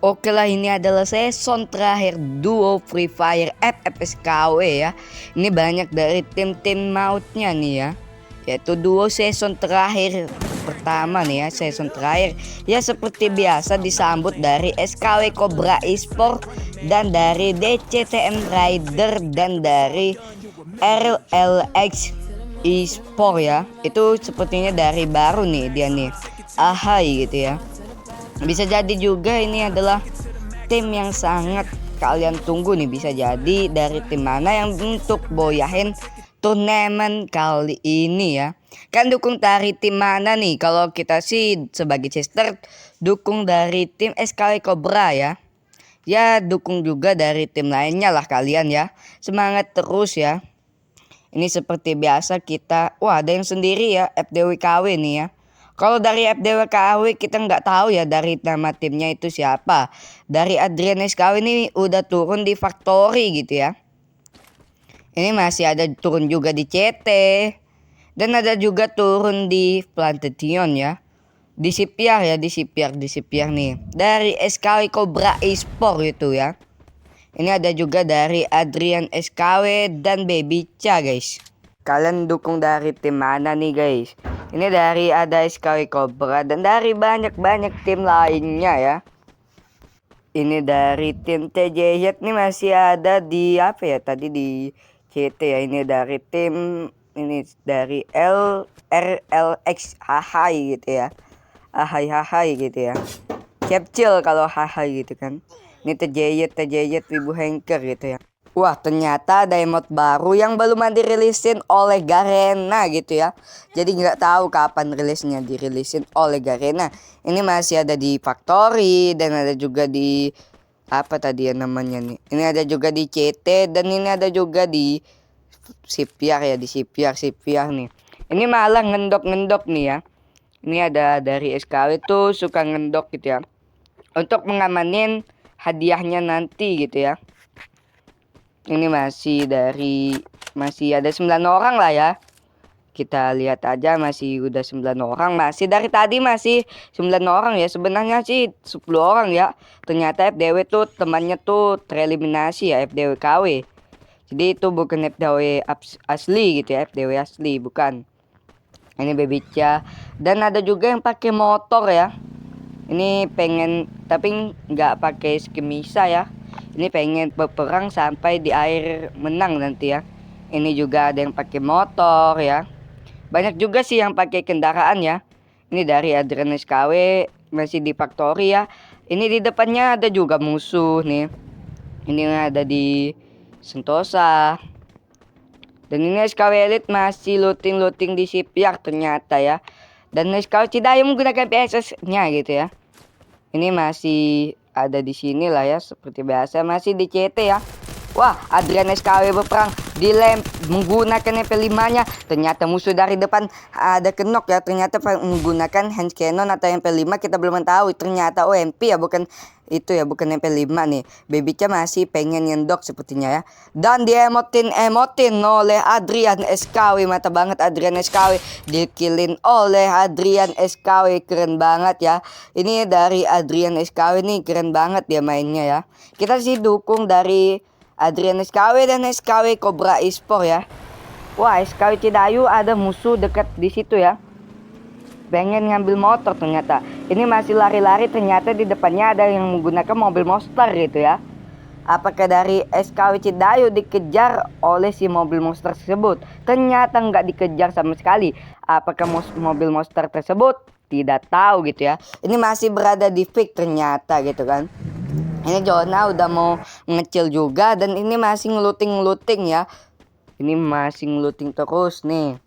Oke lah, ini adalah season terakhir duo Free Fire FFSKW ya. Ini banyak dari tim-tim mautnya nih ya. Yaitu duo season terakhir pertama nih ya, season terakhir. Ya seperti biasa disambut dari SKW Cobra Esport dan dari DCTM Rider dan dari RLX Esport ya. Itu sepertinya dari baru nih dia nih. Ahai gitu ya. Bisa jadi juga ini adalah tim yang sangat kalian tunggu nih, bisa jadi dari tim mana yang untuk boyahin turnamen kali ini ya. Kan dukung dari tim mana nih? Kalau kita sih sebagai Chester dukung dari tim SKW Cobra ya. Ya dukung juga dari tim lainnya lah kalian ya. Semangat terus ya. Ini seperti biasa kita, wah ada yang sendiri ya, FDWKW nih ya. Kalau dari FDWKW kita nggak tahu ya dari nama timnya itu siapa. Dari Adrian SKW ini udah turun di Factory gitu ya. Ini masih ada turun juga di CT. Dan ada juga turun di Plantation ya. Di Sipiar ya, di Sipiar nih. Dari SKW Cobra Esport itu ya. Ini ada juga dari Adrian SKW dan Baby Cha guys. Kalian dukung dari tim mana nih guys? Ini dari ada SKW Cobra dan dari banyak-banyak tim lainnya ya. Ini dari tim TJZ nih masih ada di apa ya tadi di CT ya. Ini dari tim ini dari RLX Hahai gitu ya. Hahai gitu ya. Capcil kalau Hahai gitu kan. Ini TJZ Wibu Hanker gitu ya. Wah ternyata ada emot baru yang belum dirilisin oleh Garena gitu ya. Jadi nggak tahu kapan rilisnya, dirilisin oleh Garena. Ini masih ada di Factory dan ada juga di apa tadi ya namanya nih. Ini ada juga di CT dan ini ada juga di Sipiar ya, di Sipiar nih. Ini malah ngendok nih ya. Ini ada dari SKW tuh suka ngendok gitu ya. Untuk mengamanin hadiahnya nanti gitu ya. Ini masih ada 9 orang lah ya. Kita lihat aja masih udah 9 orang. Masih dari tadi masih 9 orang ya. Sebenarnya sih 10 orang ya. Ternyata FDW tuh temannya tuh tereliminasi ya, FDW KW. Jadi itu bukan FDW asli gitu ya, FDW asli bukan. Ini Bebica dan ada juga yang pakai motor ya. Ini pengen tapi nggak pakai skemisa ya. Ini pengen berperang sampai di air menang nanti ya. Ini juga ada yang pakai motor ya. Banyak juga sih yang pakai kendaraan ya. Ini dari Adrian SKW masih di Factory ya. Ini di depannya ada juga musuh nih. Ini ada di Sentosa. Dan ini SKW Elite masih looting di Sipiar ternyata ya. Dan SKW Cidayu menggunakan PSS-nya gitu ya. Ini masih ada di sini lah ya, seperti biasa masih di CT ya. Wah, Adrian SKW berperang dilem menggunakan MP5-nya. Ternyata musuh dari depan ada kenok ya. Ternyata menggunakan hand cannon atau MP5 kita belum tahu. Ternyata OMP ya, bukan itu ya, bukan MP5 nih. Babyca masih pengen nyendok sepertinya ya. Dan diemotin oleh Adrian SKW. Mata banget Adrian SKW. Dikillin oleh Adrian SKW. Keren banget ya. Ini dari Adrian SKW nih keren banget dia mainnya ya. Kita sih dukung dari Adrian SKW dan SKW Cobra Esport ya. Wah, SKW Cidayu ada musuh dekat di situ ya. Pengen ngambil motor ternyata. Ini masih lari-lari, ternyata di depannya ada yang menggunakan mobil monster gitu ya. Apakah dari SKW Cidayu dikejar oleh si mobil monster tersebut? Ternyata nggak dikejar sama sekali. Apakah mobil monster tersebut? Tidak tahu gitu ya. Ini masih berada di fake ternyata gitu kan. Ini zona udah mau ngecil juga dan ini masih ngeluting ya. Ini masih ngeluting terus nih.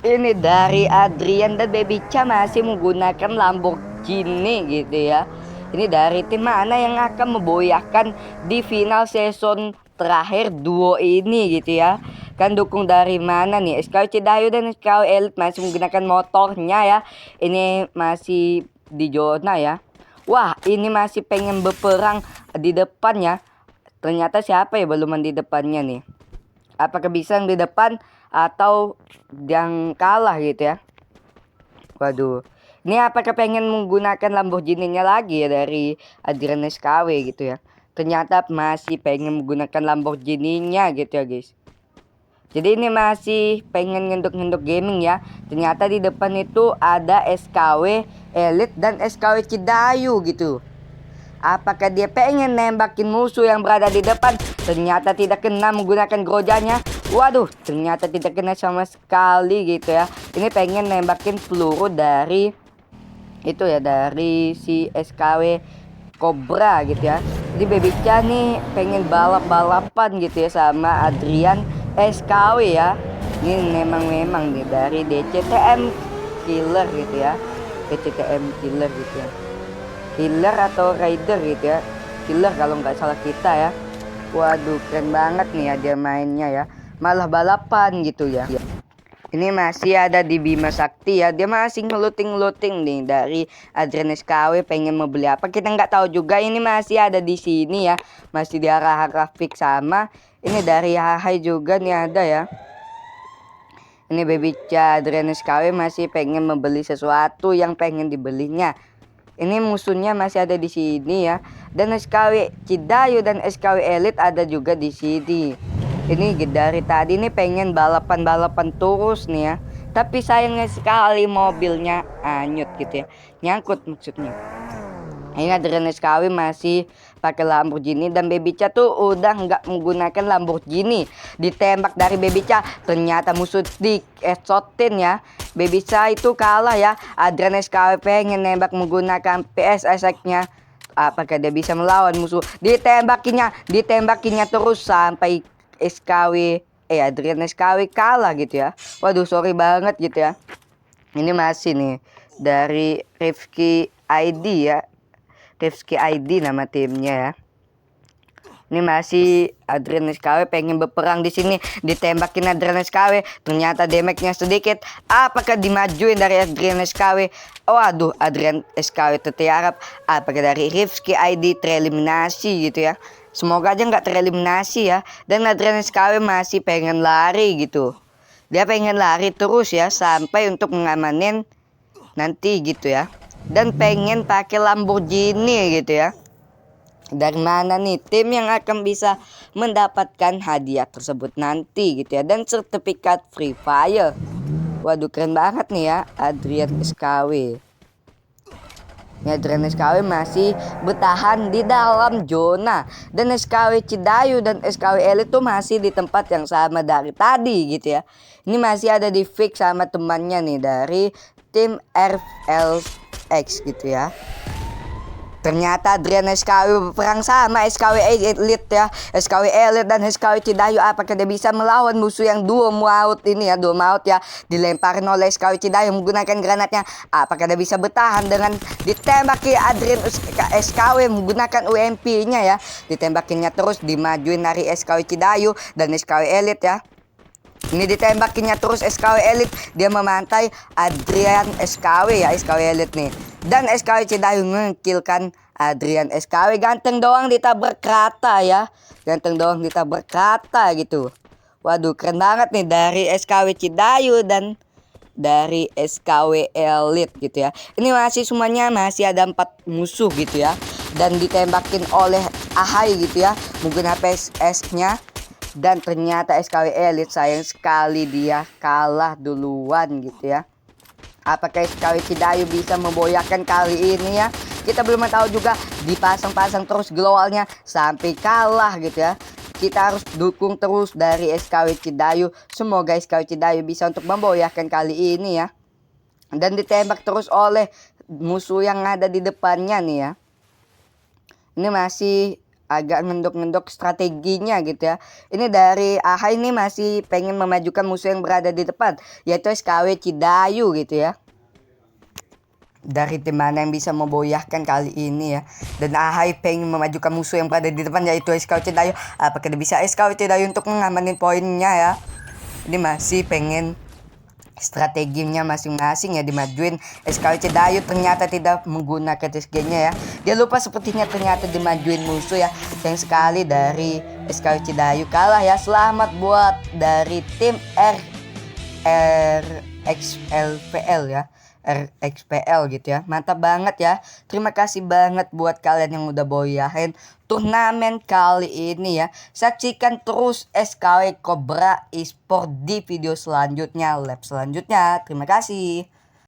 Ini dari Adrian dan Bebica masih menggunakan Lamborghini gitu ya. Ini dari tim mana yang akan memboyakan di final season terakhir duo ini gitu ya. Kan dukung dari mana nih? SKW Cidayu dan SKW Elite masih menggunakan motornya ya. Ini masih di zona ya. Wah, ini masih pengen berperang di depannya. Ternyata siapa ya belum di depannya nih? Apakah bisa yang di depan atau yang kalah gitu ya? Waduh, Ini apakah pengen menggunakan Lamborghini-nya lagi ya dari Adrian SKW gitu ya. Ternyata masih pengen menggunakan Lamborghini-nya gitu ya guys. Jadi ini masih pengen ngendok-ngendok gaming ya. Ternyata di depan itu ada SKW Elite dan SKW Cidayu gitu. Apakah dia pengen nembakin musuh yang berada di depan? Ternyata tidak kena menggunakan grojanya. Waduh, ternyata tidak kena sama sekali gitu ya. Ini pengen nembakin peluru dari itu ya, dari si SKW Cobra gitu ya. Jadi Bebica nih pengen balap-balapan gitu ya sama Adrian SKW ya. Ini memang nih dari DCTM Killer gitu ya. DCTM Killer gitu ya. Killer atau Rider gitu ya. Killer kalau nggak salah kita ya. Waduh, keren banget nih ya dia mainnya ya. Malah balapan gitu ya. Ini masih ada di Bima Sakti ya. Dia masih ngeluting nih dari Adrian SKW pengen mau beli apa. Kita nggak tahu juga. Ini masih ada di sini ya. Masih di arah-arah fix sama. Ini dari Hahai juga nih ada ya. Ini Bebica Adrian SKW masih pengen membeli sesuatu yang pengen dibelinya. Ini musuhnya masih ada di sini ya. Dan SKW Cidayu dan SKW Elite ada juga di sini. Ini dari tadi nih pengen balapan terus nih ya. Tapi sayangnya sekali mobilnya anyut gitu ya. Nyangkut maksudnya. Ini Adrian SKW masih pakai Lamborghini dan Bebica tuh udah nggak menggunakan Lamborghini. Ditembak dari Bebica, ternyata musuh di headshot-in ya. Bebica itu kalah ya. Adrian SKW pengen nembak menggunakan PSSX-nya. Apakah dia bisa melawan musuh? Ditembakinya terus sampai Adrian SKW kalah gitu ya. Waduh, sorry banget gitu ya. Ini masih nih dari Rifki ID ya. Rifki ID nama timnya ya. Ini masih Adrian SKW pengen berperang di sini. Ditembakin Adrian SKW, ternyata damage-nya sedikit. Apakah dimajuin dari Adrian SKW? Waduh, Adrian SKW tertiarap. Apakah dari Rifki ID tereliminasi gitu ya? Semoga aja nggak tereliminasi ya. Dan Adrian SKW masih pengen lari gitu. Dia pengen lari terus ya sampai untuk mengamanin nanti gitu ya. Dan pengen pakai Lamborghini gitu ya. Dari mana nih tim yang akan bisa mendapatkan hadiah tersebut nanti gitu ya. Dan sertifikat Free Fire. Waduh, keren banget nih ya Adrian SKW. Ya, Adrian SKW masih bertahan di dalam zona. Dan SKW Cidayu dan SKW Elite tuh masih di tempat yang sama dari tadi gitu ya. Ini masih ada di fix sama temannya nih dari tim RLX gitu ya. Ternyata Adrian SKW berperang sama SKW Elite ya. SKW Elite dan SKW Cidayu. Apakah dia bisa melawan musuh yang duo maut ini ya. Duo maut ya. Dilemparin oleh SKW Cidayu menggunakan granatnya. Apakah dia bisa bertahan dengan ditembaki Adrian SKW menggunakan UMP-nya ya. Ditembakinya terus, dimajuin dari SKW Cidayu dan SKW Elite ya. Ini ditembakinya terus SKW Elite. Dia memantai Adrian SKW ya. SKW Elite nih. Dan SKW Cidayu mengkillkan Adrian SKW. Ganteng doang ditabrak rata ya. Ganteng doang ditabrak rata gitu. Waduh, keren banget nih dari SKW Cidayu dan dari SKW Elite gitu ya. Ini masih semuanya masih ada 4 musuh gitu ya. Dan ditembakin oleh Ahai gitu ya. Menggunakan PSS-nya. Dan ternyata SKW Elite sayang sekali dia kalah duluan gitu ya. Apakah SKW Cidayu bisa memboyakan kali ini ya? Kita belum tahu juga. Dipasang-pasang terus glowalnya sampai kalah gitu ya. Kita harus dukung terus dari SKW Cidayu. Semoga SKW Cidayu bisa untuk memboyakan kali ini ya. Dan ditembak terus oleh musuh yang ada di depannya nih ya. Ini masih agak ngendok-ngendok strateginya gitu ya. Ini dari Ahai ini masih pengen memajukan musuh yang berada di depan, yaitu SKW Cidayu gitu ya. Dari tim mana yang bisa memboyahkan kali ini ya. Dan Ahai pengen memajukan musuh yang berada di depan, yaitu SKW Cidayu. Apakah dia bisa SKW Cidayu untuk mengamanin poinnya ya. Ini masih pengen strateginya masing-masing ya, dimajuin. SKW Cidayu ternyata tidak menggunakan TSG-nya ya. Dia lupa sepertinya ternyata dimajuin musuh ya. Sayang sekali dari SKW Cidayu kalah ya. Selamat buat dari tim RXLPL ya. RXPL gitu ya. Mantap banget ya. Terima kasih banget buat kalian yang udah boyahin turnamen kali ini ya. Saksikan terus SKW Cobra Esport di video selanjutnya, lab selanjutnya. Terima kasih.